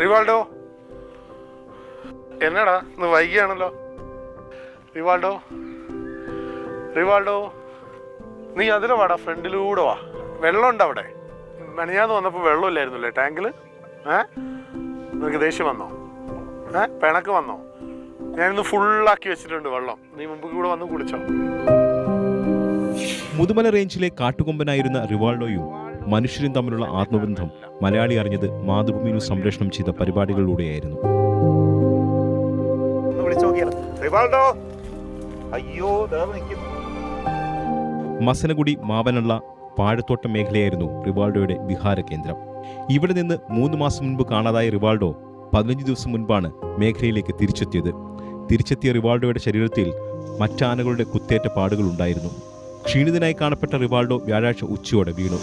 Rivaldo, എന്നടാ ഇന്ന് വൈകിയാണല്ലോ? Rivaldo, Rivaldo, നീ അതിലെ വാടാ, ഫ്രണ്ടിലൂടെ വാ. വെള്ളമുണ്ട് അവിടെ. മെനഞ്ഞാന്ന് വന്നപ്പോൾ വെള്ളമില്ലായിരുന്നല്ലേ ടാങ്കിൽ? നിനക്ക് ദേഷ്യം വന്നോ? പിണക്ക് വന്നോ? ഞാനിന്ന് ഫുള്ളാക്കി വെച്ചിട്ടുണ്ട് വെള്ളം. നീ മുമ്പ് കൂടെ വന്ന് കുളിച്ചോ? മുതുമല റേഞ്ചിലെ കാട്ടുകൊമ്പനായിരുന്ന റിവാൾഡോയും മനുഷ്യരും തമ്മിലുള്ള ആത്മബന്ധം മലയാളി അറിഞ്ഞത് മാതൃഭൂമി ന്യൂസ് സംപ്രേഷണം ചെയ്ത പരിപാടികളിലൂടെയായിരുന്നു. മസനഗുഡി മാവനള്ള പാഴത്തോട്ടം മേഖലയായിരുന്നു റിവാൾഡോയുടെ വിഹാര കേന്ദ്രം. ഇവിടെ നിന്ന് 3 മാസം മുൻപ് കാണാതായ റിവാൾഡോ 15 ദിവസം മുൻപാണ് മേഖലയിലേക്ക് തിരിച്ചെത്തിയത്. തിരിച്ചെത്തിയ റിവാൾഡോയുടെ ശരീരത്തിൽ മറ്റാനകളുടെ കുത്തേറ്റ പാടുകൾ ഉണ്ടായിരുന്നു. ക്ഷീണിതനായി കാണപ്പെട്ട റിവാൾഡോ വ്യാഴാഴ്ച ഉച്ചയോടെ വീണു.